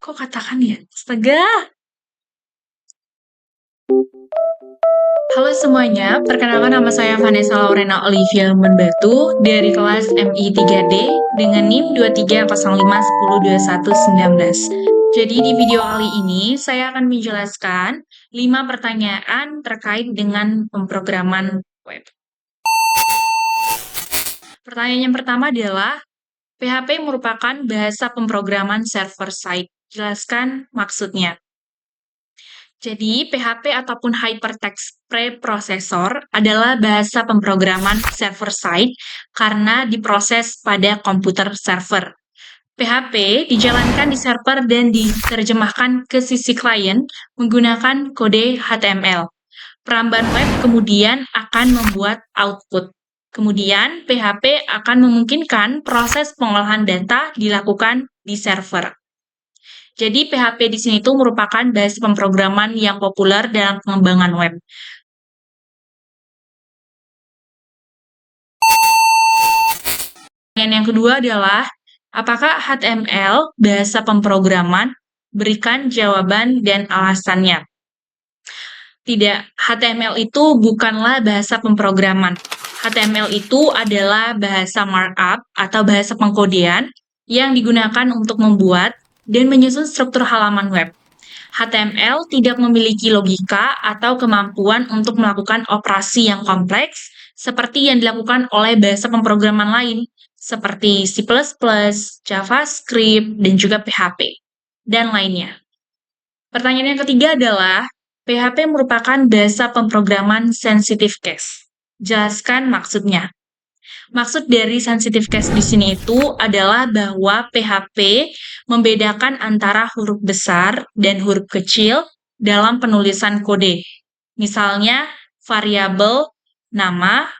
Kok katakan ya? Astaga! Halo semuanya, perkenalkan nama saya Vanessa Laurena Olivia Menbatu dari kelas MI 3D dengan NIM 2305102119. Jadi di video kali ini saya akan menjelaskan 5 pertanyaan terkait dengan pemrograman web. Pertanyaan yang pertama adalah, PHP merupakan bahasa pemrograman server-side. Jelaskan maksudnya. Jadi, PHP ataupun Hypertext Preprocessor adalah bahasa pemrograman server-side karena diproses pada komputer server. PHP dijalankan di server dan diterjemahkan ke sisi klien menggunakan kode HTML. Peramban web kemudian akan membuat output. Kemudian, PHP akan memungkinkan proses pengolahan data dilakukan di server. Jadi PHP di sini itu merupakan bahasa pemrograman yang populer dalam pengembangan web. Pertanyaan yang kedua adalah, apakah HTML bahasa pemrograman? Berikan jawaban dan alasannya. Tidak, HTML itu bukanlah bahasa pemrograman. HTML itu adalah bahasa markup atau bahasa pengkodean yang digunakan untuk membuat dan menyusun struktur halaman web. HTML tidak memiliki logika atau kemampuan untuk melakukan operasi yang kompleks seperti yang dilakukan oleh bahasa pemrograman lain seperti C++, JavaScript, dan juga PHP, dan lainnya. Pertanyaan yang ketiga adalah, PHP merupakan bahasa pemrograman sensitive case. Jelaskan maksudnya. Maksud dari sensitive case di sini itu adalah bahwa PHP membedakan antara huruf besar dan huruf kecil dalam penulisan kode. Misalnya, variabel nama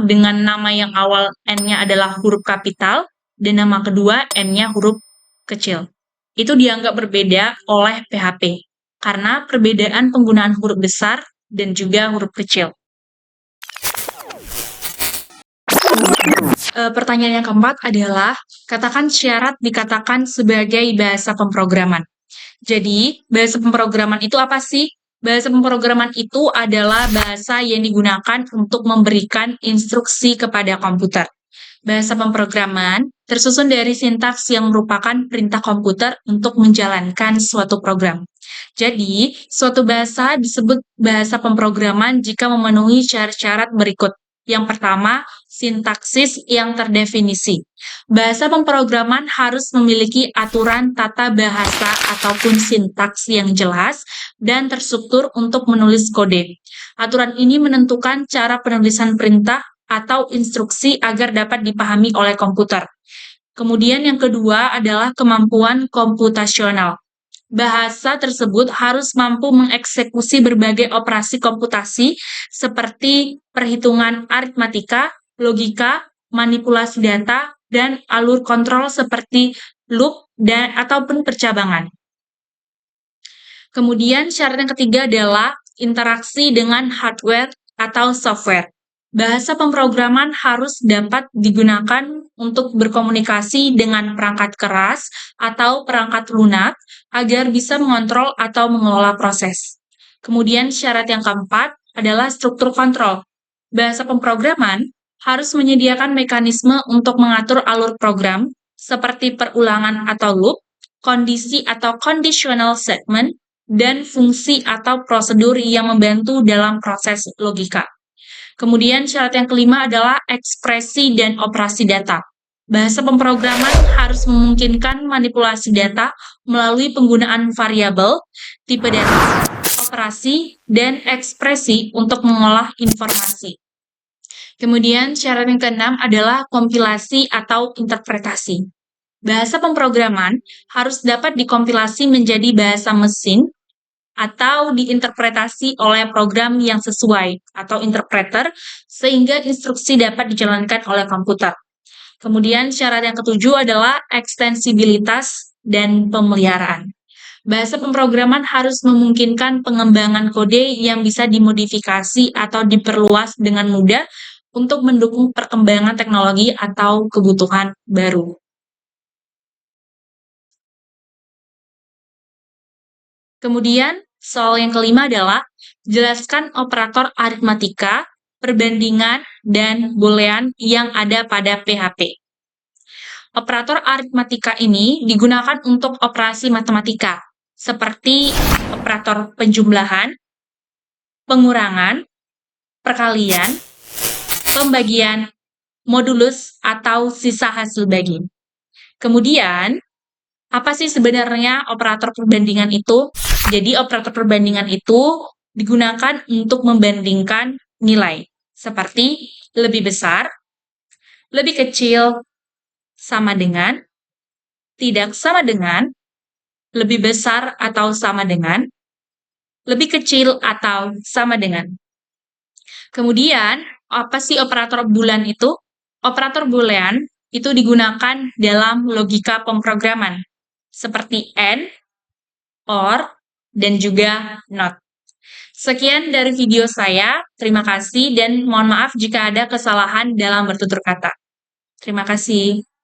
dengan nama yang awal N-nya adalah huruf kapital dan nama kedua N-nya huruf kecil. Itu dianggap berbeda oleh PHP karena perbedaan penggunaan huruf besar dan juga huruf kecil. Pertanyaan yang keempat adalah, katakan syarat dikatakan sebagai bahasa pemrograman. Jadi, bahasa pemrograman itu apa sih? Bahasa pemrograman itu adalah bahasa yang digunakan untuk memberikan instruksi kepada komputer. Bahasa pemrograman tersusun dari sintaks yang merupakan perintah komputer untuk menjalankan suatu program. Jadi, suatu bahasa disebut bahasa pemrograman jika memenuhi syarat-syarat berikut. Yang pertama, sintaksis yang terdefinisi. Bahasa pemrograman harus memiliki aturan tata bahasa ataupun sintaks yang jelas dan terstruktur untuk menulis kode. Aturan ini menentukan cara penulisan perintah atau instruksi agar dapat dipahami oleh komputer. Kemudian yang kedua adalah kemampuan komputasional. Bahasa tersebut harus mampu mengeksekusi berbagai operasi komputasi seperti perhitungan aritmatika, logika, manipulasi data, dan alur kontrol seperti loop dan ataupun percabangan. Kemudian syarat yang ketiga adalah interaksi dengan hardware atau software. Bahasa pemrograman harus dapat digunakan untuk berkomunikasi dengan perangkat keras atau perangkat lunak agar bisa mengontrol atau mengelola proses. Kemudian syarat yang keempat adalah struktur kontrol. Bahasa pemrograman harus menyediakan mekanisme untuk mengatur alur program seperti perulangan atau loop, kondisi atau conditional statement, dan fungsi atau prosedur yang membantu dalam proses logika. Kemudian syarat yang kelima adalah ekspresi dan operasi data. Bahasa pemrograman harus memungkinkan manipulasi data melalui penggunaan variabel, tipe data, operasi, dan ekspresi untuk mengolah informasi. Kemudian syarat yang keenam adalah kompilasi atau interpretasi. Bahasa pemrograman harus dapat dikompilasi menjadi bahasa mesin atau diinterpretasi oleh program yang sesuai atau interpreter sehingga instruksi dapat dijalankan oleh komputer. Kemudian syarat yang ketujuh adalah ekstensibilitas dan pemeliharaan. Bahasa pemrograman harus memungkinkan pengembangan kode yang bisa dimodifikasi atau diperluas dengan mudah untuk mendukung perkembangan teknologi atau kebutuhan baru. Kemudian, soal yang kelima adalah jelaskan operator aritmatika, perbandingan, dan boolean yang ada pada PHP. Operator aritmatika ini digunakan untuk operasi matematika, seperti operator penjumlahan, pengurangan, perkalian, pembagian, modulus, atau sisa hasil bagi. Kemudian, apa sih sebenarnya operator perbandingan itu? Jadi, operator perbandingan itu digunakan untuk membandingkan nilai, seperti lebih besar, lebih kecil, sama dengan, tidak sama dengan, lebih besar atau sama dengan, lebih kecil atau sama dengan. Kemudian, apa sih operator boolean itu? Operator boolean itu digunakan dalam logika pemrograman, seperti AND, OR, dan juga NOT. Sekian dari video saya. Terima kasih dan mohon maaf jika ada kesalahan dalam bertutur kata. Terima kasih.